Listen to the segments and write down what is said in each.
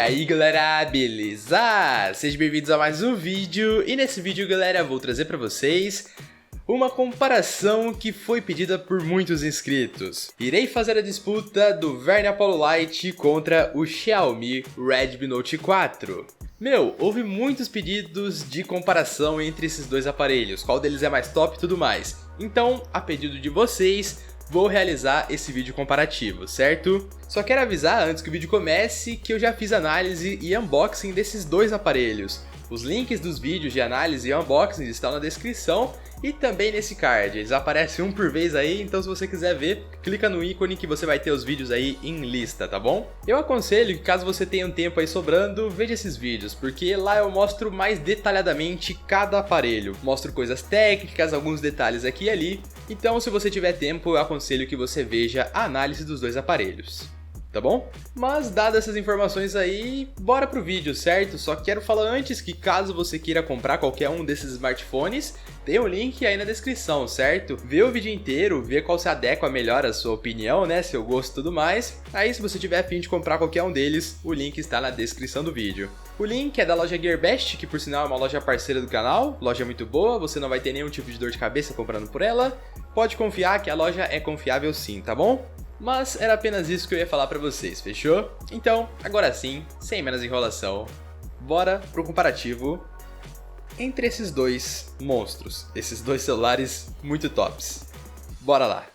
aí galera, beleza? Sejam bem-vindos a mais um vídeo e nesse vídeo galera vou trazer pra vocês uma comparação que foi pedida por muitos inscritos. Irei fazer a disputa do Verne Apollo Lite contra o Xiaomi Redmi Note 4. Houve muitos pedidos de comparação entre esses dois aparelhos, qual deles é mais top e tudo mais. Então, a pedido de vocês, vou realizar esse vídeo comparativo, certo? Só quero avisar antes que o vídeo comece que eu já fiz análise e unboxing desses dois aparelhos. Os links dos vídeos de análise e unboxing estão na descrição e também nesse card. Eles aparecem um por vez aí, então se você quiser ver, clica no ícone que você vai ter os vídeos aí em lista, tá bom? Eu aconselho que caso você tenha um tempo aí sobrando, veja esses vídeos, porque lá eu mostro mais detalhadamente cada aparelho. Mostro coisas técnicas, alguns detalhes aqui e ali. Então se você tiver tempo, eu aconselho que você veja a análise dos dois aparelhos. Tá bom? Mas dadas essas informações aí, bora pro vídeo, certo? Só quero falar antes que caso você queira comprar qualquer um desses smartphones, tem o link aí na descrição, certo? Vê o vídeo inteiro, vê qual se adequa melhor à sua opinião, né? Seu gosto e tudo mais. Aí se você tiver a fim de comprar qualquer um deles, o link está na descrição do vídeo. O link é da loja Gearbest, que por sinal é uma loja parceira do canal, loja muito boa, você não vai ter nenhum tipo de dor de cabeça comprando por ela. Pode confiar que a loja é confiável sim, tá bom? Mas era apenas isso que eu ia falar pra vocês, fechou? Então, agora sim, sem menos enrolação, bora pro comparativo entre esses dois monstros, esses dois celulares muito tops. Bora lá!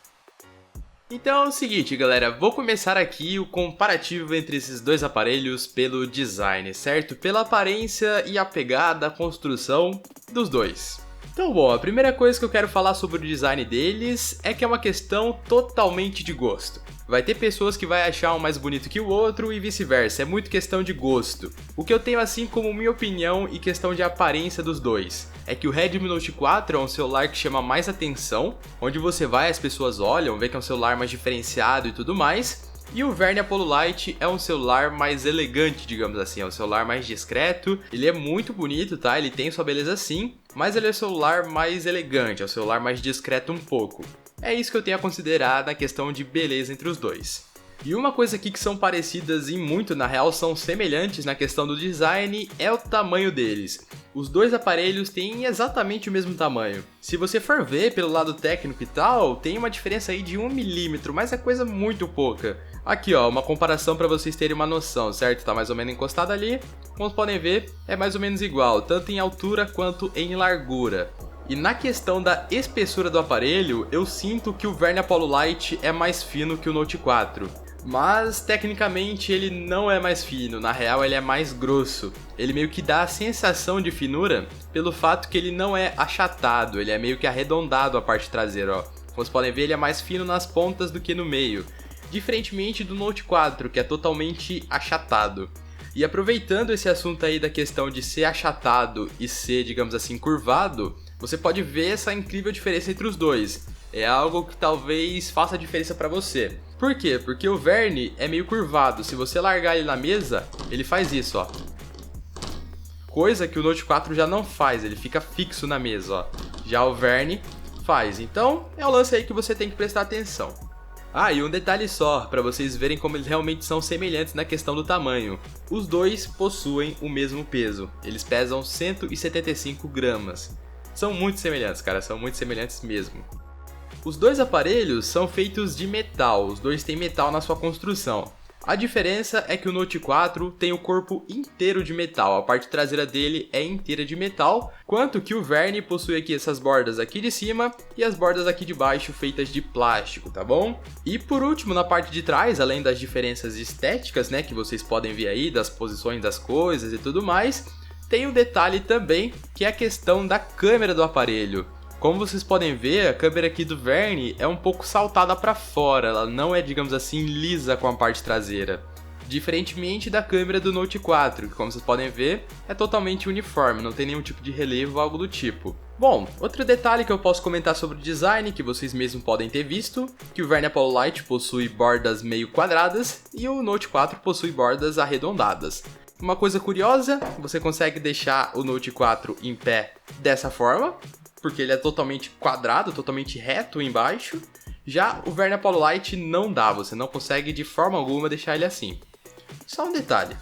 Então é o seguinte galera, vou começar aqui o comparativo entre esses dois aparelhos pelo design, certo? Pela aparência e a pegada, a construção dos dois. Então bom, a primeira coisa que eu quero falar sobre o design deles é que é uma questão totalmente de gosto. Vai ter pessoas que vai achar um mais bonito que o outro e vice-versa, é muito questão de gosto. O que eu tenho assim como minha opinião e questão de aparência dos dois é que o Redmi Note 4 é um celular que chama mais atenção, onde você vai as pessoas olham, vê que é um celular mais diferenciado e tudo mais. E o Verne Apollo Lite é um celular mais elegante, digamos assim, é um celular mais discreto, ele é muito bonito, tá? Ele tem sua beleza sim, mas ele é um celular mais elegante, é um celular mais discreto um pouco. É isso que eu tenho a considerar na questão de beleza entre os dois. E uma coisa aqui que são parecidas e muito, na real, são semelhantes na questão do design é o tamanho deles. Os dois aparelhos têm exatamente o mesmo tamanho. Se você for ver pelo lado técnico e tal, tem uma diferença aí de 1 milímetro, mas é coisa muito pouca. Aqui ó, uma comparação para vocês terem uma noção, certo? Tá mais ou menos encostado ali, como podem ver, é mais ou menos igual, tanto em altura quanto em largura. E na questão da espessura do aparelho, eu sinto que o Verne Apollo Lite é mais fino que o Note 4. Mas tecnicamente ele não é mais fino, na real ele é mais grosso. Ele meio que dá a sensação de finura pelo fato que ele não é achatado, ele é meio que arredondado a parte traseira, ó. Como vocês podem ver, ele é mais fino nas pontas do que no meio. Diferentemente do Note 4, que é totalmente achatado. E aproveitando esse assunto aí da questão de ser achatado e ser, digamos assim, curvado, você pode ver essa incrível diferença entre os dois. É algo que talvez faça diferença pra você. Por quê? Porque o Verne é meio curvado, se você largar ele na mesa, ele faz isso, ó. Coisa que o Note 4 já não faz, ele fica fixo na mesa, ó. Já o Verne faz, então é o lance aí que você tem que prestar atenção. Ah, e um detalhe só, para vocês verem como eles realmente são semelhantes na questão do tamanho. Os dois possuem o mesmo peso, eles pesam 175 gramas. São muito semelhantes, cara, são muito semelhantes mesmo. Os dois aparelhos são feitos de metal, os dois têm metal na sua construção. A diferença é que o Note 4 tem o corpo inteiro de metal, a parte traseira dele é inteira de metal, quanto que o Verne possui aqui essas bordas aqui de cima e as bordas aqui de baixo feitas de plástico, tá bom? E por último, na parte de trás, além das diferenças estéticas, né, que vocês podem ver aí, das posições das coisas e tudo mais, tem um detalhe também, que é a questão da câmera do aparelho. Como vocês podem ver, a câmera aqui do Verne é um pouco saltada para fora, ela não é, digamos assim, lisa com a parte traseira. Diferentemente da câmera do Note 4, que como vocês podem ver, é totalmente uniforme, não tem nenhum tipo de relevo ou algo do tipo. Bom, outro detalhe que eu posso comentar sobre o design, que vocês mesmos podem ter visto, que o Verne Apollo Lite possui bordas meio quadradas e o Note 4 possui bordas arredondadas. Uma coisa curiosa, você consegue deixar o Note 4 em pé dessa forma, porque ele é totalmente quadrado, totalmente reto embaixo. Já o Verne Apollo Lite não dá, você não consegue de forma alguma deixar ele assim. Só um detalhe,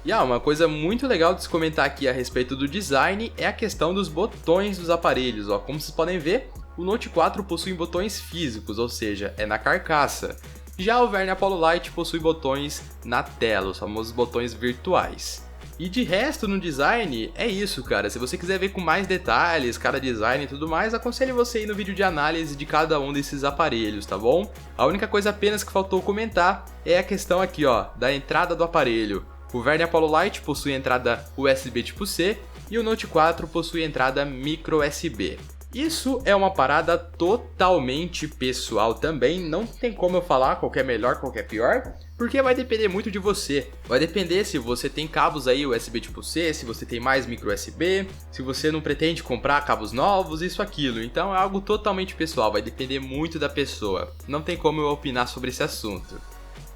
E uma coisa muito legal de se comentar aqui a respeito do design é a questão dos botões dos aparelhos. Como vocês podem ver, o Note 4 possui botões físicos, ou seja, é na carcaça. Já o Verne Apollo Lite possui botões na tela, os famosos botões virtuais. E de resto no design é isso, cara. Se você quiser ver com mais detalhes, cada design e tudo mais, aconselho você a ir no vídeo de análise de cada um desses aparelhos, tá bom? A única coisa apenas que faltou comentar é a questão aqui, da entrada do aparelho. O Verne Apollo Lite possui entrada USB tipo C e o Note 4 possui entrada micro USB. Isso é uma parada totalmente pessoal também, não tem como eu falar qual que é melhor, qual que é pior, porque vai depender muito de você. Vai depender se você tem cabos aí USB tipo C, se você tem mais micro USB, se você não pretende comprar cabos novos, isso, aquilo. Então é algo totalmente pessoal, vai depender muito da pessoa. Não tem como eu opinar sobre esse assunto.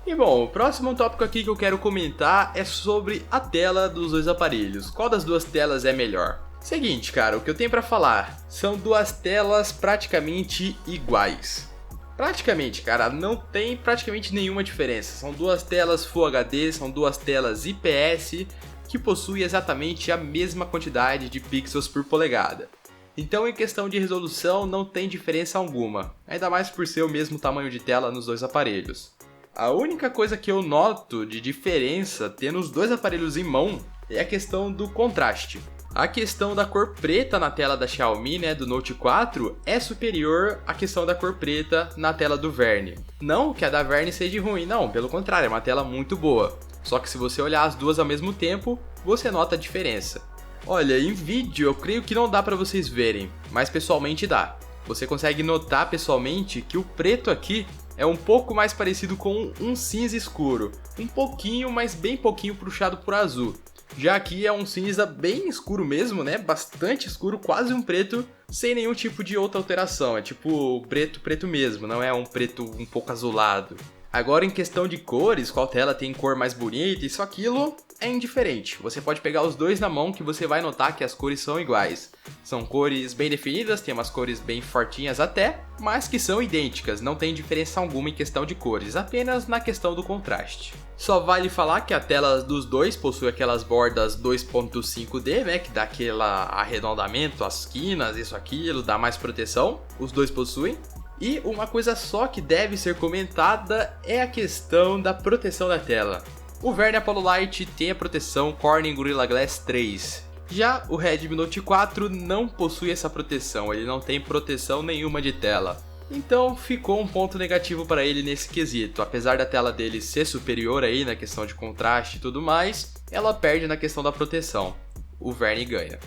E bom, o próximo tópico aqui que eu quero comentar é sobre a tela dos dois aparelhos. Qual das duas telas é melhor? Seguinte, cara, o que eu tenho pra falar são duas telas praticamente iguais. Praticamente, cara, não tem praticamente nenhuma diferença. São duas telas Full HD, são duas telas IPS que possuem exatamente a mesma quantidade de pixels por polegada. Então, em questão de resolução, não tem diferença alguma, ainda mais por ser o mesmo tamanho de tela nos dois aparelhos. A única coisa que eu noto de diferença tendo os dois aparelhos em mão é a questão do contraste. A questão da cor preta na tela da Xiaomi, do Note 4, é superior à questão da cor preta na tela do Verne. Não que a da Verne seja ruim, não, pelo contrário, é uma tela muito boa. Só que se você olhar as duas ao mesmo tempo, você nota a diferença. Olha, em vídeo eu creio que não dá pra vocês verem, mas pessoalmente dá. Você consegue notar pessoalmente que o preto aqui é um pouco mais parecido com um cinza escuro, um pouquinho, mas bem pouquinho puxado por azul. Já aqui é um cinza bem escuro mesmo, bastante escuro, quase um preto, sem nenhum tipo de outra alteração. É tipo preto mesmo, não é um preto um pouco azulado. Agora, em questão de cores, qual tela tem cor mais bonita, isso, aquilo, é indiferente. Você pode pegar os dois na mão que você vai notar que as cores são iguais. São cores bem definidas, tem umas cores bem fortinhas até, mas que são idênticas, não tem diferença alguma em questão de cores, apenas na questão do contraste. Só vale falar que a tela dos dois possui aquelas bordas 2.5D, que dá aquele arredondamento, as quinas, isso, aquilo, dá mais proteção, os dois possuem. E uma coisa só que deve ser comentada é a questão da proteção da tela. O Verne Apollo Lite tem a proteção Corning Gorilla Glass 3. Já o Redmi Note 4 não possui essa proteção, ele não tem proteção nenhuma de tela. Então ficou um ponto negativo para ele nesse quesito. Apesar da tela dele ser superior aí na questão de contraste e tudo mais, ela perde na questão da proteção. O Verne ganha.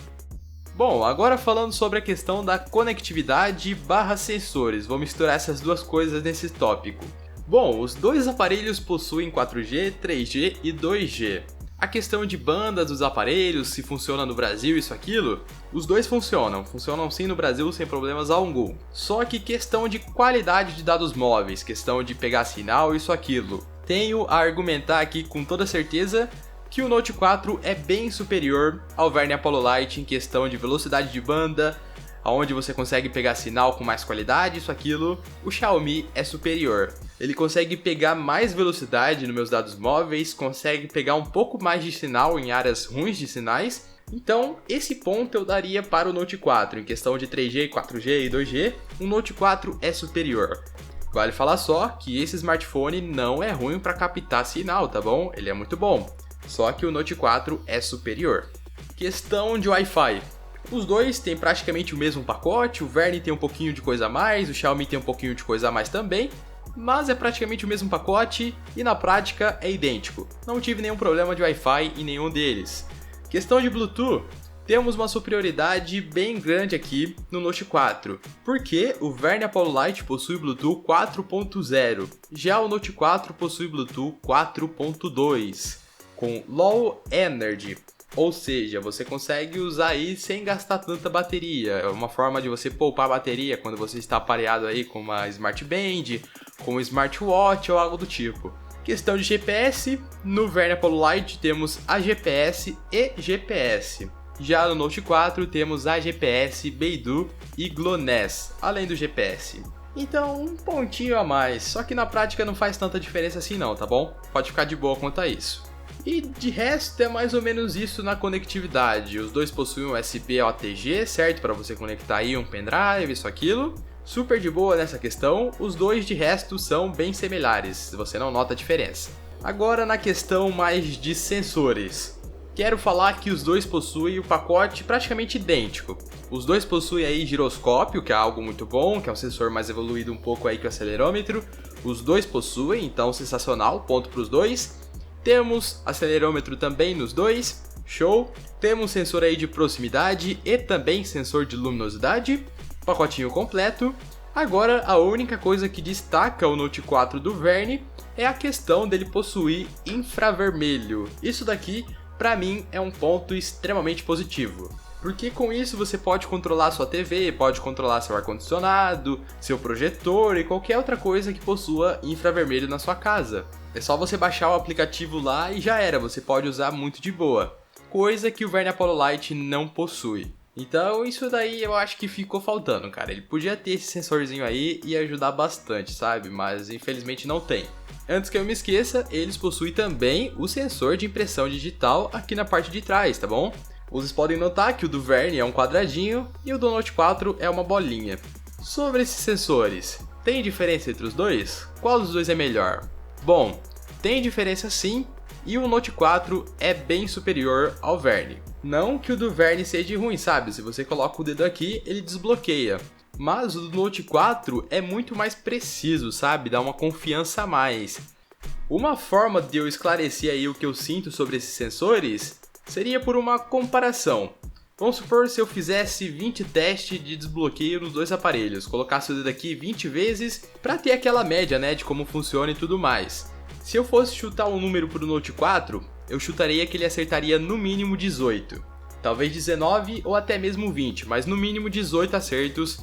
Bom, agora falando sobre a questão da conectividade / sensores, vou misturar essas duas coisas nesse tópico. Bom, os dois aparelhos possuem 4G, 3G e 2G. A questão de bandas dos aparelhos, se funciona no Brasil, isso, aquilo, os dois funcionam sim no Brasil sem problemas algum. Só que questão de qualidade de dados móveis, questão de pegar sinal, isso, aquilo. Tenho a argumentar aqui com toda certeza que o Note 4 é bem superior ao Verne Apollo Lite em questão de velocidade de banda, onde você consegue pegar sinal com mais qualidade, isso, aquilo. O Xiaomi é superior. Ele consegue pegar mais velocidade nos meus dados móveis, consegue pegar um pouco mais de sinal em áreas ruins de sinais. Então, esse ponto eu daria para o Note 4. Em questão de 3G, 4G e 2G, o Note 4 é superior. Vale falar só que esse smartphone não é ruim para captar sinal, tá bom? Ele é muito bom. Só que o Note 4 é superior. Questão de Wi-Fi. Os dois têm praticamente o mesmo pacote, o Verne tem um pouquinho de coisa a mais, o Xiaomi tem um pouquinho de coisa a mais também, mas é praticamente o mesmo pacote e na prática é idêntico. Não tive nenhum problema de Wi-Fi em nenhum deles. Questão de Bluetooth, temos uma superioridade bem grande aqui no Note 4, porque o Verne Apollo Lite possui Bluetooth 4.0, já o Note 4 possui Bluetooth 4.2, com Low Energy. Ou seja, você consegue usar aí sem gastar tanta bateria. É uma forma de você poupar bateria quando você está aparelhado aí com uma Smart Band, com um smartwatch ou algo do tipo. Questão de GPS, no Verne Apollo Lite temos AGPS e GPS. Já no Note 4 temos AGPS, Beidou e GLONASS, além do GPS. Então, um pontinho a mais, só que na prática não faz tanta diferença assim não, tá bom? Pode ficar de boa quanto a isso. E de resto é mais ou menos isso na conectividade. Os dois possuem USB OTG, certo? Para você conectar aí um pendrive, isso, aquilo. Super de boa nessa questão. Os dois de resto são bem similares, você não nota a diferença. Agora na questão mais de sensores. Quero falar que os dois possuem o pacote praticamente idêntico. Os dois possuem aí giroscópio, que é algo muito bom, que é um sensor mais evoluído um pouco aí que o acelerômetro. Os dois possuem, então sensacional, ponto para os dois. Temos acelerômetro também nos dois, show. Temos sensor aí de proximidade e também sensor de luminosidade, pacotinho completo. Agora a única coisa que destaca o Note 4 do Verne é a questão dele possuir infravermelho. Isso daqui, para mim, é um ponto extremamente positivo. Porque com isso você pode controlar sua TV, pode controlar seu ar-condicionado, seu projetor e qualquer outra coisa que possua infravermelho na sua casa. É só você baixar o aplicativo lá e já era, você pode usar muito de boa. Coisa que o Verne Apollo Lite não possui. Então isso daí eu acho que ficou faltando, cara. Ele podia ter esse sensorzinho aí e ajudar bastante, sabe? Mas infelizmente não tem. Antes que eu me esqueça, eles possuem também o sensor de impressão digital aqui na parte de trás, tá bom? Vocês podem notar que o do Verne é um quadradinho e o do Note 4 é uma bolinha. Sobre esses sensores, tem diferença entre os dois? Qual dos dois é melhor? Bom, tem diferença sim, e o Note 4 é bem superior ao Verne. Não que o do Verne seja ruim, sabe? Se você coloca o dedo aqui, ele desbloqueia. Mas o do Note 4 é muito mais preciso, sabe? Dá uma confiança a mais. Uma forma de eu esclarecer aí o que eu sinto sobre esses sensores seria por uma comparação. Vamos supor se eu fizesse 20 testes de desbloqueio nos dois aparelhos, colocasse o dedo aqui 20 vezes para ter aquela média, né, de como funciona e tudo mais. Se eu fosse chutar um número para o Note 4, eu chutaria que ele acertaria no mínimo 18. Talvez 19 ou até mesmo 20, mas no mínimo 18 acertos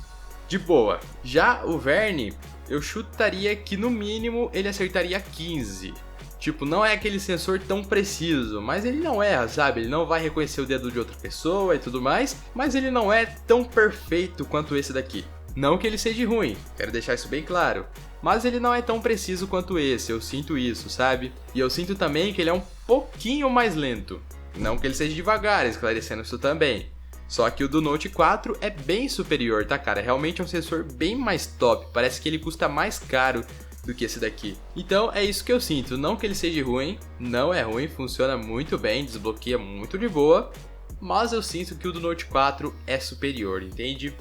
de boa. Já o Verne, eu chutaria que no mínimo ele acertaria 15. Tipo, não é aquele sensor tão preciso, mas ele não erra, sabe? Ele não vai reconhecer o dedo de outra pessoa e tudo mais, mas ele não é tão perfeito quanto esse daqui. Não que ele seja ruim, quero deixar isso bem claro, mas ele não é tão preciso quanto esse, eu sinto isso, sabe? E eu sinto também que ele é um pouquinho mais lento. Não que ele seja devagar, esclarecendo isso também. Só que o do Note 4 é bem superior, tá, cara? Realmente é um sensor bem mais top, parece que ele custa mais caro do que esse daqui. Então é isso que eu sinto, não que ele seja ruim, não é ruim, funciona muito bem, desbloqueia muito de boa, mas eu sinto que o do Note 4 é superior, entende?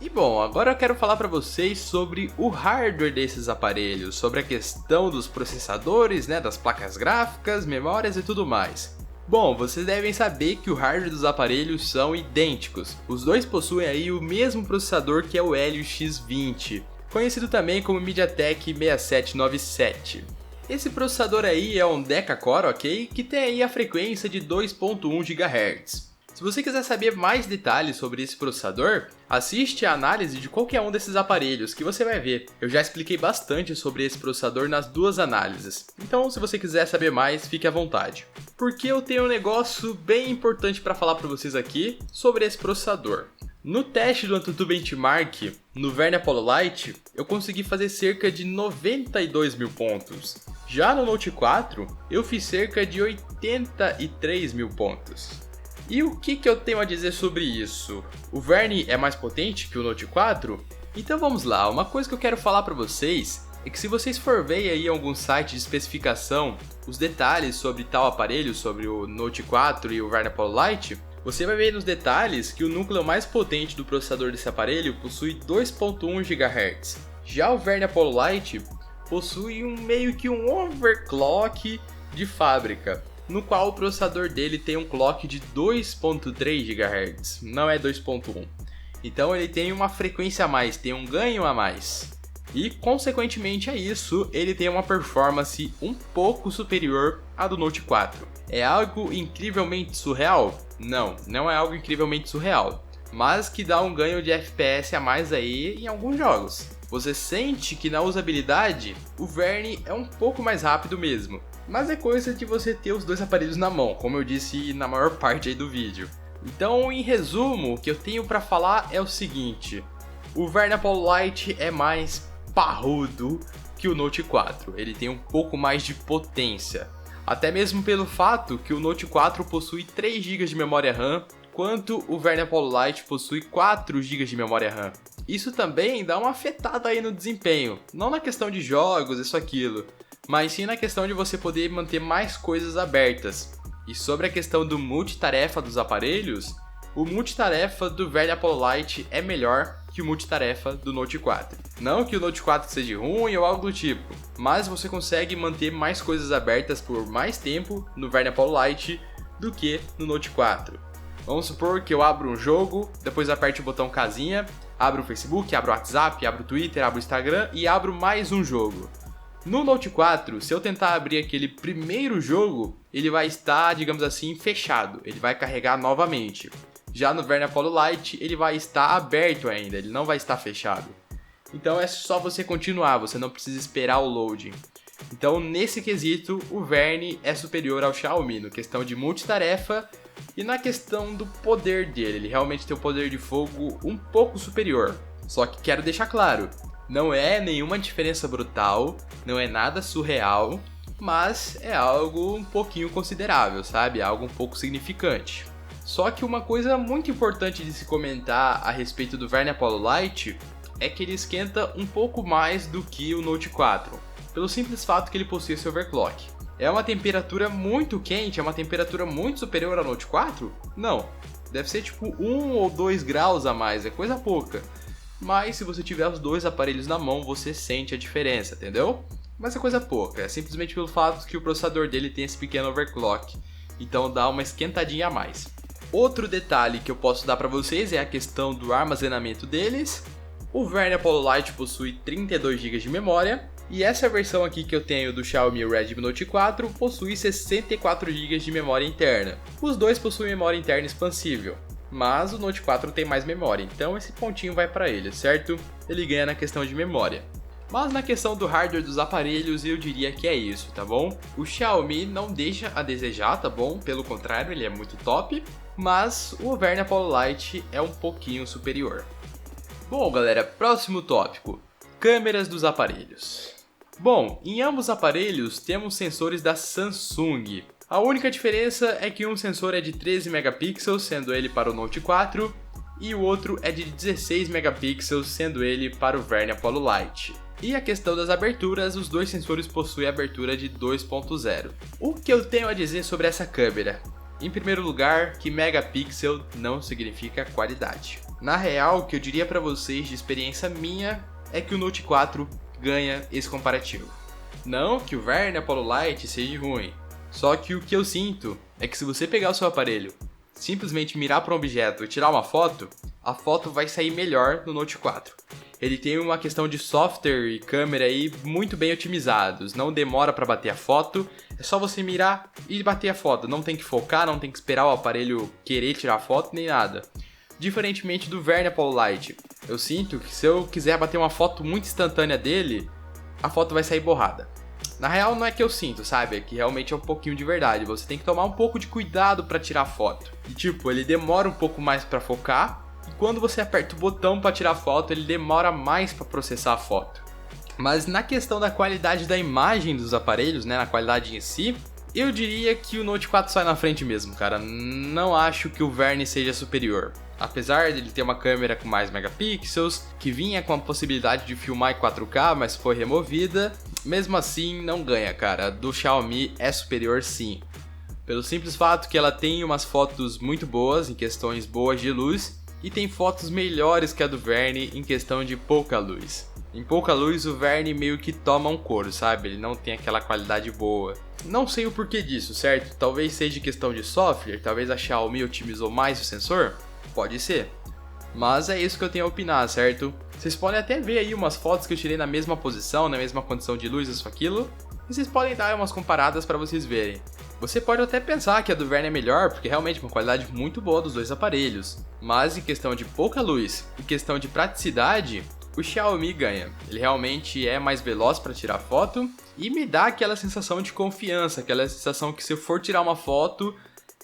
E bom, agora eu quero falar para vocês sobre o hardware desses aparelhos, sobre a questão dos processadores, né, das placas gráficas, memórias e tudo mais. Bom, vocês devem saber que o hardware dos aparelhos são idênticos. Os dois possuem aí o mesmo processador que é o Helio X20, conhecido também como MediaTek 6797. Esse processador aí é um deca-core, ok? Que tem aí a frequência de 2.1 GHz. Se você quiser saber mais detalhes sobre esse processador, assiste a análise de qualquer um desses aparelhos que você vai ver. Eu já expliquei bastante sobre esse processador nas duas análises. Então, se você quiser saber mais, fique à vontade. Porque eu tenho um negócio bem importante para falar para vocês aqui sobre esse processador. No teste do AnTuTu Benchmark, no Verne Apollo Lite, eu consegui fazer cerca de 92 mil pontos. Já no Note 4, eu fiz cerca de 83 mil pontos. E o que eu tenho a dizer sobre isso? O Verne é mais potente que o Note 4? Então vamos lá, uma coisa que eu quero falar para vocês é que se vocês for ver aí em algum site de especificação os detalhes sobre tal aparelho, sobre o Note 4 e o Verne Apollo Lite, você vai ver nos detalhes que o núcleo mais potente do processador desse aparelho possui 2.1 GHz. Já o Verne Apollo Lite possui meio que um overclock de fábrica, no qual o processador dele tem um clock de 2.3 GHz, não é 2.1. Então ele tem uma frequência a mais, tem um ganho a mais. E consequentemente a isso, ele tem uma performance um pouco superior à do Note 4. É algo incrivelmente surreal? Não, não é algo incrivelmente surreal, mas que dá um ganho de FPS a mais aí em alguns jogos. Você sente que na usabilidade, o Verne é um pouco mais rápido mesmo, mas é coisa de você ter os dois aparelhos na mão, como eu disse na maior parte aí do vídeo. Então, em resumo, o que eu tenho para falar é o seguinte: o Verne Apollo Lite é mais parrudo que o Note 4, ele tem um pouco mais de potência. Até mesmo pelo fato que o Note 4 possui 3 GB de memória RAM, quanto o Verne Apollo Lite possui 4 GB de memória RAM. Isso também dá uma afetada aí no desempenho, não na questão de jogos, isso aquilo, mas sim na questão de você poder manter mais coisas abertas. E sobre a questão do multitarefa dos aparelhos, o multitarefa do Verne Apollo Lite é melhor que o multitarefa do Note 4. Não que o Note 4 seja ruim ou algo do tipo, mas você consegue manter mais coisas abertas por mais tempo no Verne Apollo Lite do que no Note 4. Vamos supor que eu abro um jogo, depois aperte o botão casinha, abro o Facebook, abro o WhatsApp, abro o Twitter, abro o Instagram e abro mais um jogo. No Note 4, se eu tentar abrir aquele primeiro jogo, ele vai estar, digamos assim, fechado, ele vai carregar novamente. Já no Verne Apollo Lite, ele vai estar aberto ainda, ele não vai estar fechado. Então é só você continuar, você não precisa esperar o loading. Então nesse quesito, o Verne é superior ao Xiaomi, na questão de multitarefa e na questão do poder dele. Ele realmente tem um poder de fogo um pouco superior. Só que quero deixar claro, não é nenhuma diferença brutal, não é nada surreal, mas é algo um pouquinho considerável, sabe? Algo um pouco significante. Só que uma coisa muito importante de se comentar a respeito do Verne Apollo Lite é que ele esquenta um pouco mais do que o Note 4, pelo simples fato que ele possui esse overclock. É uma temperatura muito quente, é uma temperatura muito superior ao Note 4? Não, deve ser tipo 1 ou 2 graus a mais, é coisa pouca. Mas se você tiver os dois aparelhos na mão, você sente a diferença, entendeu? Mas é coisa pouca, é simplesmente pelo fato que o processador dele tem esse pequeno overclock, então dá uma esquentadinha a mais. Outro detalhe que eu posso dar para vocês é a questão do armazenamento deles. O Verne Apollo Lite possui 32 GB de memória, e essa versão aqui que eu tenho do Xiaomi Redmi Note 4 possui 64 GB de memória interna. Os dois possuem memória interna expansível, mas o Note 4 tem mais memória, então esse pontinho vai para ele, certo? Ele ganha na questão de memória. Mas na questão do hardware dos aparelhos, eu diria que é isso, tá bom? O Xiaomi não deixa a desejar, tá bom? Pelo contrário, ele é muito top, mas o Verne Apollo Lite é um pouquinho superior. Bom, galera, próximo tópico: câmeras dos aparelhos. Bom, em ambos os aparelhos temos sensores da Samsung. A única diferença é que um sensor é de 13 megapixels, sendo ele para o Note 4, e o outro é de 16 megapixels, sendo ele para o Verne Apollo Lite. E a questão das aberturas, os dois sensores possuem abertura de 2.0. O que eu tenho a dizer sobre essa câmera? Em primeiro lugar, que megapixel não significa qualidade. Na real, o que eu diria para vocês de experiência minha é que o Note 4 ganha esse comparativo. Não que o Verne Apollo Lite seja ruim, só que o que eu sinto é que se você pegar o seu aparelho, simplesmente mirar para um objeto e tirar uma foto, a foto vai sair melhor no Note 4. Ele tem uma questão de software e câmera aí muito bem otimizados, não demora para bater a foto, é só você mirar e bater a foto, não tem que focar, não tem que esperar o aparelho querer tirar a foto nem nada. Diferentemente do Verne Apollo Lite, eu sinto que se eu quiser bater uma foto muito instantânea dele, a foto vai sair borrada. Na real não é que eu sinto, sabe? É que realmente é um pouquinho de verdade. Você tem que tomar um pouco de cuidado para tirar foto. E tipo, ele demora um pouco mais para focar, e quando você aperta o botão para tirar foto, ele demora mais para processar a foto. Mas na questão da qualidade da imagem dos aparelhos, né, na qualidade em si, eu diria que o Note 4 sai na frente mesmo, cara. Não acho que o Verne seja superior. Apesar de ele ter uma câmera com mais megapixels, que vinha com a possibilidade de filmar em 4K, mas foi removida, mesmo assim não ganha, cara. A do Xiaomi é superior sim. Pelo simples fato que ela tem umas fotos muito boas, em questões boas de luz, e tem fotos melhores que a do Verne em questão de pouca luz. Em pouca luz o Verne meio que toma um couro, sabe? Ele não tem aquela qualidade boa. Não sei o porquê disso, certo? Talvez seja questão de software, talvez a Xiaomi otimizou mais o sensor? Pode ser. Mas é isso que eu tenho a opinar, certo? Vocês podem até ver aí umas fotos que eu tirei na mesma posição, na mesma condição de luz, isso, aquilo. E vocês podem dar umas comparadas para vocês verem. Você pode até pensar que a do Verne é melhor, porque realmente é uma qualidade muito boa dos dois aparelhos. Mas em questão de pouca luz e questão de praticidade, o Xiaomi ganha. Ele realmente é mais veloz para tirar foto e me dá aquela sensação de confiança, aquela sensação que se eu for tirar uma foto,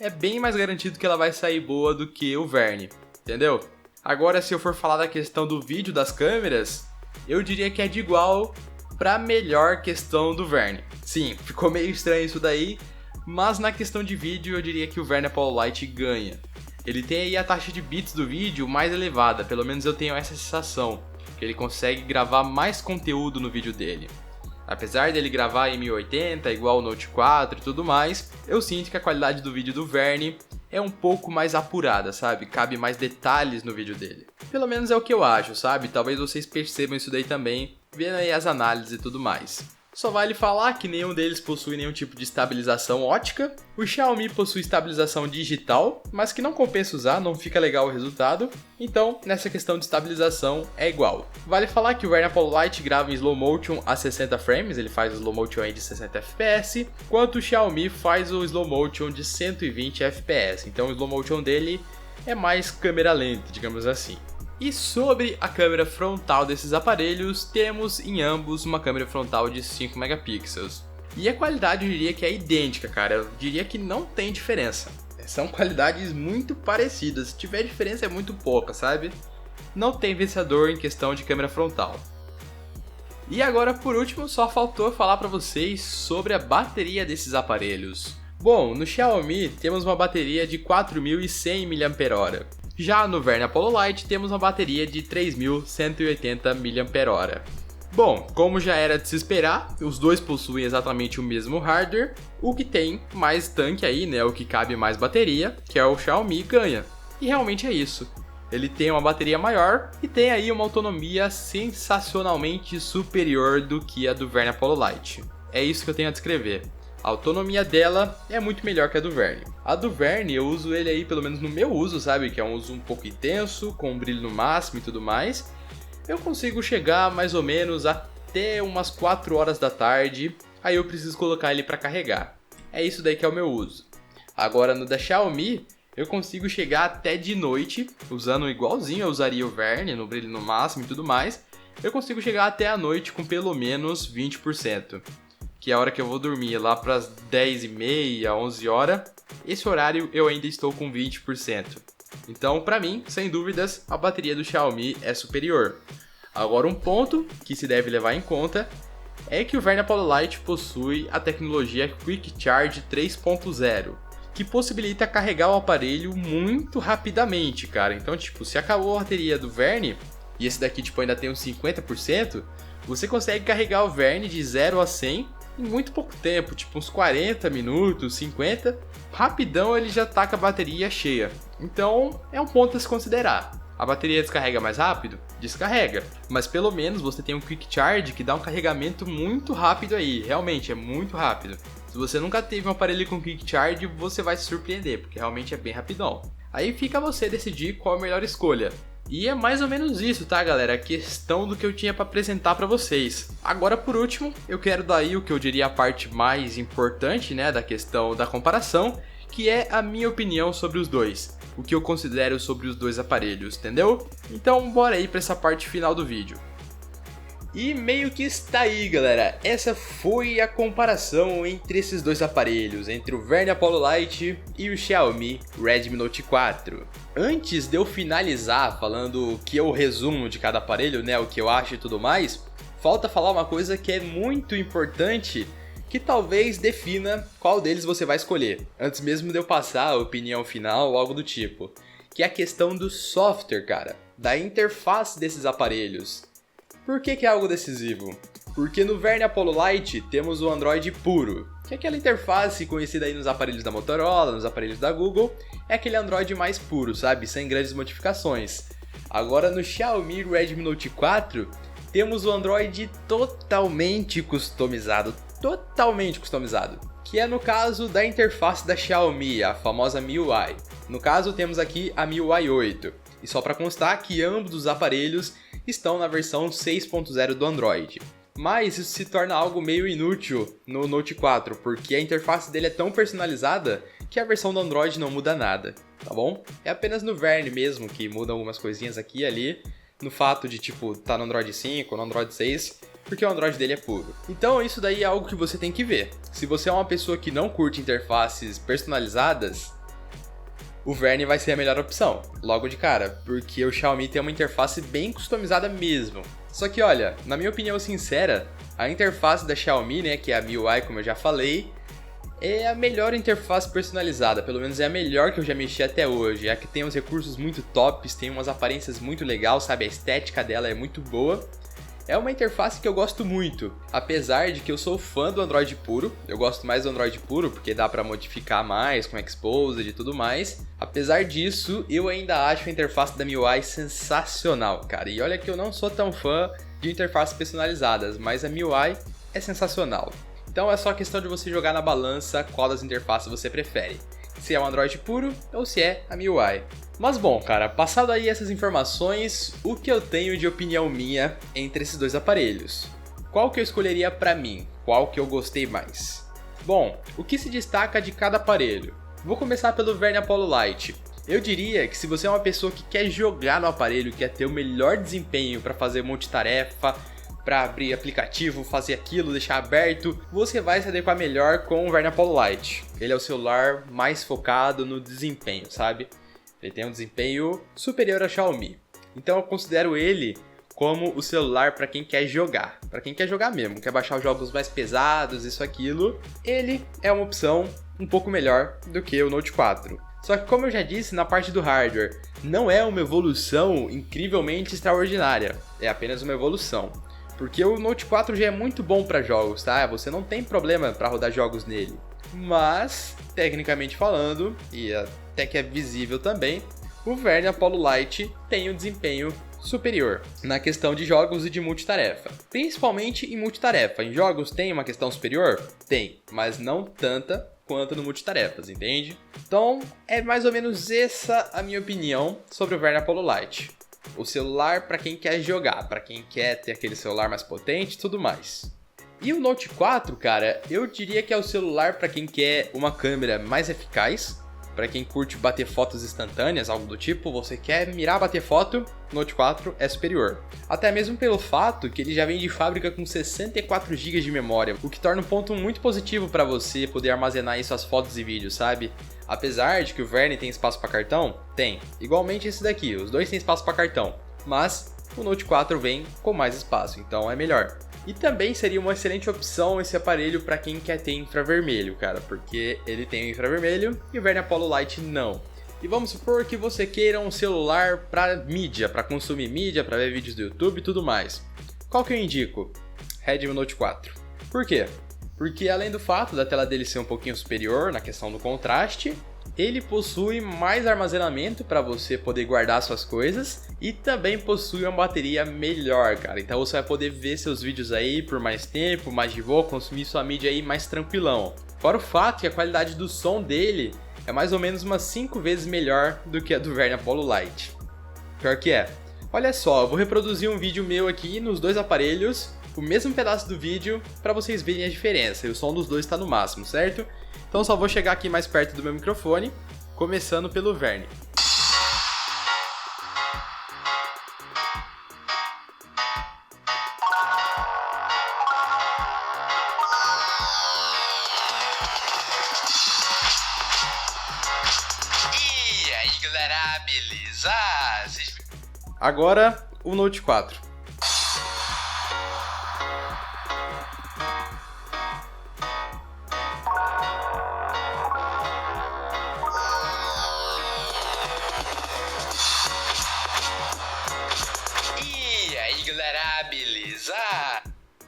é bem mais garantido que ela vai sair boa do que o Verne, entendeu? Agora, se eu for falar da questão do vídeo das câmeras, eu diria que é de igual para melhor questão do Verne. Sim, ficou meio estranho isso daí, Mas na questão de vídeo eu diria que o Verne Apollo Lite ganha. Ele tem aí a taxa de bits do vídeo mais elevada, pelo menos eu tenho essa sensação, que ele consegue gravar mais conteúdo no vídeo dele. Apesar dele gravar em 1080, igual o Note 4 e tudo mais, eu sinto que a qualidade do vídeo do Verne é um pouco mais apurada, sabe? Cabe mais detalhes no vídeo dele. Pelo menos é o que eu acho, sabe? Talvez vocês percebam isso daí também, vendo aí as análises e tudo mais. Só vale falar que nenhum deles possui nenhum tipo de estabilização ótica. O Xiaomi possui estabilização digital, mas que não compensa usar, não fica legal o resultado. Então, nessa questão de estabilização, é igual. Vale falar que o Verne Apollo Lite grava em slow motion a 60 frames, ele faz o slow motion aí de 60 fps, enquanto o Xiaomi faz o slow motion de 120 fps. Então, o slow motion dele é mais câmera lenta, digamos assim. E sobre a câmera frontal desses aparelhos, temos em ambos uma câmera frontal de 5 megapixels. E a qualidade eu diria que é idêntica, cara, eu diria que não tem diferença. São qualidades muito parecidas, se tiver diferença é muito pouca, sabe? Não tem vencedor em questão de câmera frontal. E agora, por último, só faltou falar para vocês sobre a bateria desses aparelhos. Bom, no Xiaomi temos uma bateria de 4.100 mAh. Já no Verne Apollo Lite temos uma bateria de 3.180 mAh. Bom, como já era de se esperar, os dois possuem exatamente o mesmo hardware, o que tem mais tanque aí, né, o que cabe mais bateria, que é o Xiaomi, ganha. E realmente é isso. Ele tem uma bateria maior e tem aí uma autonomia sensacionalmente superior do que a do Verne Apollo Lite. É isso que eu tenho a descrever. A autonomia dela é muito melhor que a do Verne. A do Verne eu uso ele aí, pelo menos no meu uso, sabe? Que é um uso um pouco intenso, com brilho no máximo e tudo mais. Eu consigo chegar mais ou menos até umas 4 horas da tarde, aí eu preciso colocar ele para carregar. É isso daí que é o meu uso. Agora no da Xiaomi, eu consigo chegar até de noite, usando igualzinho eu usaria o Verne, no brilho no máximo e tudo mais. Eu consigo chegar até a noite com pelo menos 20%. Que é a hora que eu vou dormir, lá para as 10h30, 11 horas, esse horário eu ainda estou com 20%. Então, para mim, sem dúvidas, a bateria do Xiaomi é superior. Agora, um ponto que se deve levar em conta é que o Verne Apollo Lite possui a tecnologia Quick Charge 3.0, que possibilita carregar o aparelho muito rapidamente, cara. Então, tipo, se acabou a bateria do Verne, e esse daqui tipo, ainda tem uns 50%, você consegue carregar o Verne de 0 a 100 em muito pouco tempo, tipo uns 40 minutos, 50, rapidão ele já tá com a bateria cheia. Então é um ponto a se considerar. A bateria descarrega mais rápido? Descarrega, mas pelo menos você tem um Quick Charge que dá um carregamento muito rápido aí, realmente é muito rápido. Se você nunca teve um aparelho com Quick Charge, você vai se surpreender, porque realmente é bem rapidão. Aí fica a você decidir qual a melhor escolha. E é mais ou menos isso, tá, galera? A questão do que eu tinha para apresentar para vocês. Agora, por último, eu quero dar aí o que eu diria a parte mais importante, né, da questão da comparação, que é a minha opinião sobre os dois. O que eu considero sobre os dois aparelhos, entendeu? Então, bora aí para essa parte final do vídeo. E meio que está aí, galera, essa foi a comparação entre esses dois aparelhos, entre o Verne Apollo Lite e o Xiaomi Redmi Note 4. Antes de eu finalizar falando o que é o resumo de cada aparelho, né, o que eu acho e tudo mais, falta falar uma coisa que é muito importante, que talvez defina qual deles você vai escolher, antes mesmo de eu passar a opinião final ou algo do tipo, que é a questão do software, cara, da interface desses aparelhos. Por que é algo decisivo? Porque no Verne Apollo Lite temos o Android puro, que é aquela interface conhecida aí nos aparelhos da Motorola, nos aparelhos da Google, é aquele Android mais puro, sabe? Sem grandes modificações. Agora no Xiaomi Redmi Note 4, temos o Android totalmente customizado, que é no caso da interface da Xiaomi, a famosa MIUI. No caso temos aqui a MIUI 8, e só para constar que ambos os aparelhos estão na versão 6.0 do Android. Mas isso se torna algo meio inútil no Note 4, porque a interface dele é tão personalizada que a versão do Android não muda nada, tá bom? É apenas no Verne mesmo que mudam algumas coisinhas aqui e ali, no fato de tipo tá no Android 5 ou no Android 6, porque o Android dele é puro. Então isso daí é algo que você tem que ver. Se você é uma pessoa que não curte interfaces personalizadas, o Verne vai ser a melhor opção, logo de cara, porque o Xiaomi tem uma interface bem customizada mesmo. Só que olha, na minha opinião sincera, a interface da Xiaomi, né, que é a MIUI como eu já falei, é a melhor interface personalizada, pelo menos é a melhor que eu já mexi até hoje. É a que tem uns recursos muito tops, tem umas aparências muito legais, sabe? A estética dela é muito boa. É uma interface que eu gosto muito, apesar de que eu sou fã do Android puro. Eu gosto mais do Android puro porque dá pra modificar mais com Exposed e tudo mais. Apesar disso, eu ainda acho a interface da MIUI sensacional, cara. E olha que eu não sou tão fã de interfaces personalizadas, mas a MIUI é sensacional. Então é só questão de você jogar na balança qual das interfaces você prefere. Se é o Android puro ou se é a MIUI. Mas bom, cara, passado aí essas informações, o que eu tenho de opinião minha entre esses dois aparelhos? Qual que eu escolheria pra mim? Qual que eu gostei mais? Bom, o que se destaca de cada aparelho? Vou começar pelo Verne Apollo Lite. Eu diria que se você é uma pessoa que quer jogar no aparelho, quer ter o melhor desempenho para fazer multitarefa, para abrir aplicativo, fazer aquilo, deixar aberto, você vai se adequar melhor com o Verne Apollo Lite. Ele é o celular mais focado no desempenho, sabe? Ele tem um desempenho superior ao Xiaomi. Então eu considero ele como o celular para quem quer jogar. Para quem quer jogar mesmo, quer baixar os jogos mais pesados, isso, aquilo. Ele é uma opção um pouco melhor do que o Note 4. Só que como eu já disse, na parte do hardware, não é uma evolução incrivelmente extraordinária. É apenas uma evolução. Porque o Note 4 já é muito bom para jogos, tá? Você não tem problema para rodar jogos nele. Mas, tecnicamente falando, e até que é visível também, o Verne Apollo Lite tem um desempenho superior na questão de jogos e de multitarefa. Principalmente em multitarefa. Em jogos tem uma questão superior? Tem, mas não tanta quanto no multitarefas, entende? Então, é mais ou menos essa a minha opinião sobre o Verne Apollo Lite. O celular para quem quer jogar, para quem quer ter aquele celular mais potente e tudo mais. E o Note 4, cara, eu diria que é o celular para quem quer uma câmera mais eficaz, para quem curte bater fotos instantâneas, algo do tipo, você quer mirar bater foto, o Note 4 é superior. Até mesmo pelo fato que ele já vem de fábrica com 64 GB de memória, o que torna um ponto muito positivo para você poder armazenar aí suas fotos e vídeos, sabe? Apesar de que o Verne tem espaço para cartão, tem. Igualmente esse daqui, os dois têm espaço para cartão, mas o Note 4 vem com mais espaço, então é melhor. E também seria uma excelente opção esse aparelho para quem quer ter infravermelho, cara, porque ele tem o infravermelho e o Verne Apollo Lite não. E vamos supor que você queira um celular para mídia, para consumir mídia, para ver vídeos do YouTube e tudo mais. Qual que eu indico? Redmi Note 4. Por quê? Porque além do fato da tela dele ser um pouquinho superior na questão do contraste, ele possui mais armazenamento para você poder guardar suas coisas e também possui uma bateria melhor, cara. Então você vai poder ver seus vídeos aí por mais tempo, mais de boa, consumir sua mídia aí mais tranquilão. Fora o fato que a qualidade do som dele é mais ou menos umas 5 vezes melhor do que a do Verne Apollo Lite. Pior que é. Olha só, eu vou reproduzir um vídeo meu aqui nos dois aparelhos, o mesmo pedaço do vídeo, para vocês verem a diferença. E o som dos dois está no máximo, certo? Então só vou chegar aqui mais perto do meu microfone, começando pelo Verne. E aí galera, beleza? Agora o Note 4. Galera, beleza?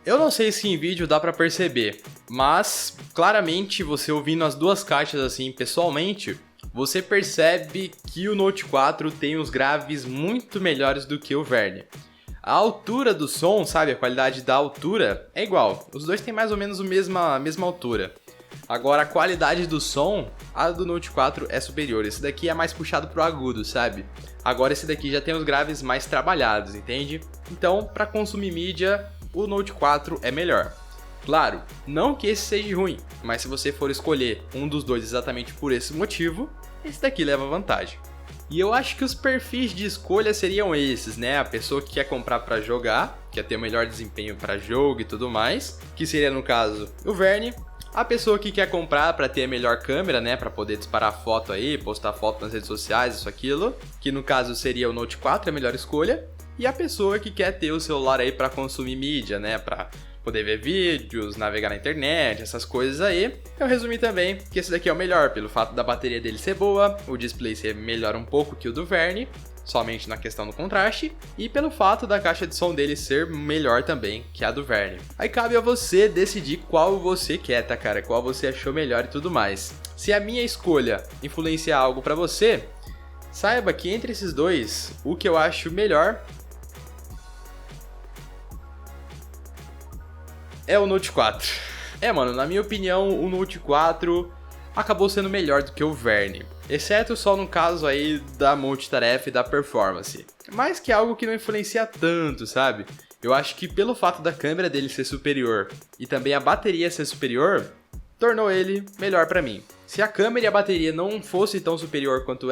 Eu não sei se em vídeo dá pra perceber, mas claramente você ouvindo as duas caixas assim pessoalmente, você percebe que o Note 4 tem os graves muito melhores do que o Verne. A altura do som, sabe, a qualidade da altura é igual, os dois têm mais ou menos a mesma altura. Agora a qualidade do som, a do Note 4 é superior, esse daqui é mais puxado pro agudo, sabe? Agora esse daqui já tem os graves mais trabalhados, entende? Então, para consumir mídia, o Note 4 é melhor. Claro, não que esse seja ruim, mas se você for escolher um dos dois exatamente por esse motivo, esse daqui leva vantagem. E eu acho que os perfis de escolha seriam esses, né? A pessoa que quer comprar para jogar, quer ter o melhor desempenho para jogo e tudo mais, que seria no caso o Verne. A pessoa que quer comprar para ter a melhor câmera, né, para poder disparar foto aí, postar foto nas redes sociais, isso aquilo, que no caso seria o Note 4, a melhor escolha. E a pessoa que quer ter o celular aí para consumir mídia, né, para poder ver vídeos, navegar na internet, essas coisas aí. Eu resumi também que esse daqui é o melhor, pelo fato da bateria dele ser boa, o display ser melhor um pouco que o do Verne, somente na questão do contraste, e pelo fato da caixa de som dele ser melhor também que a do Verne. Aí cabe a você decidir qual você quer, tá, cara? Qual você achou melhor e tudo mais. Se a minha escolha influenciar algo pra você, saiba que entre esses dois, o que eu acho melhor é o Note 4. Mano, na minha opinião, o Note 4 acabou sendo melhor do que o Verne, exceto só no caso aí da multitarefa e da performance. Mas que é algo que não influencia tanto, sabe? Eu acho que pelo fato da câmera dele ser superior e também a bateria ser superior, tornou ele melhor pra mim. Se a câmera e a bateria não fosse tão superior quanto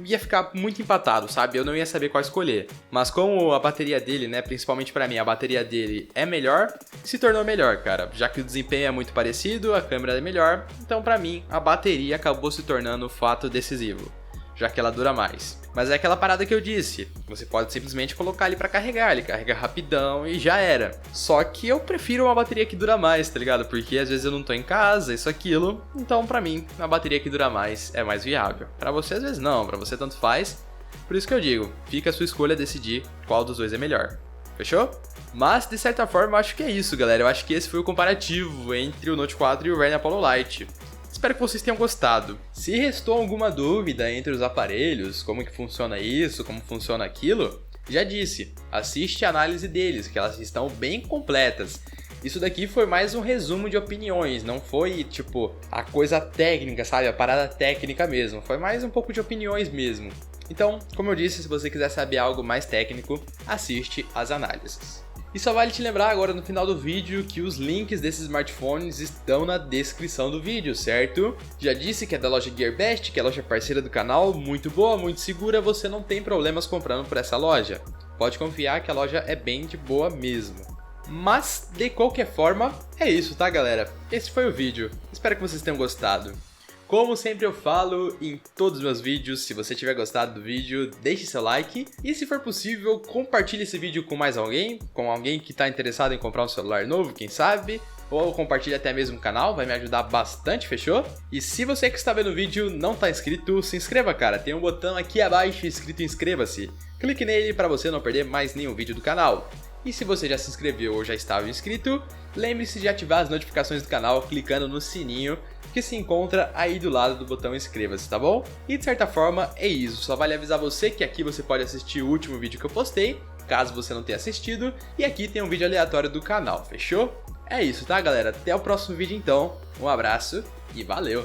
ia ficar muito empatado, sabe? Eu não ia saber qual escolher. Mas como a bateria dele, né, principalmente pra mim, a bateria dele é melhor, se tornou melhor, cara. Já que o desempenho é muito parecido, a câmera é melhor, então pra mim, a bateria acabou se tornando o fato decisivo, já que ela dura mais. Mas é aquela parada que eu disse, você pode simplesmente colocar ele pra carregar, ele carrega rapidão e já era. Só que eu prefiro uma bateria que dura mais, tá ligado? Porque às vezes eu não tô em casa, isso, aquilo, então pra mim, a bateria que dura mais é mais viável. Pra você às vezes não, pra você tanto faz, por isso que eu digo, fica a sua escolha decidir qual dos dois é melhor. Fechou? Mas, de certa forma, eu acho que é isso, galera. Eu acho que esse foi o comparativo entre o Note 4 e o Verne Apollo Lite. Espero que vocês tenham gostado. Se restou alguma dúvida entre os aparelhos, como que funciona isso, como funciona aquilo, já disse, assiste a análise deles, que elas estão bem completas. Isso daqui foi mais um resumo de opiniões, não foi, tipo, a coisa técnica, sabe? A parada técnica mesmo. Foi mais um pouco de opiniões mesmo. Então, como eu disse, se você quiser saber algo mais técnico, assiste as análises. E só vale te lembrar agora no final do vídeo que os links desses smartphones estão na descrição do vídeo, certo? Já disse que é da loja Gearbest, que é a loja parceira do canal, muito boa, muito segura, você não tem problemas comprando por essa loja. Pode confiar que a loja é bem de boa mesmo. Mas, de qualquer forma, é isso, tá, galera? Esse foi o vídeo, espero que vocês tenham gostado. Como sempre eu falo em todos os meus vídeos, se você tiver gostado do vídeo, deixe seu like e, se for possível, compartilhe esse vídeo com mais alguém, com alguém que está interessado em comprar um celular novo, quem sabe, ou compartilhe até mesmo o canal, vai me ajudar bastante, fechou? E se você que está vendo o vídeo não está inscrito, se inscreva, cara, tem um botão aqui abaixo escrito inscreva-se, clique nele para você não perder mais nenhum vídeo do canal. E se você já se inscreveu ou já estava inscrito, lembre-se de ativar as notificações do canal clicando no sininho que se encontra aí do lado do botão inscreva-se, tá bom? E de certa forma é isso, só vale avisar você que aqui você pode assistir o último vídeo que eu postei, caso você não tenha assistido, e aqui tem um vídeo aleatório do canal, fechou? É isso, tá, galera? Até o próximo vídeo então, um abraço e valeu!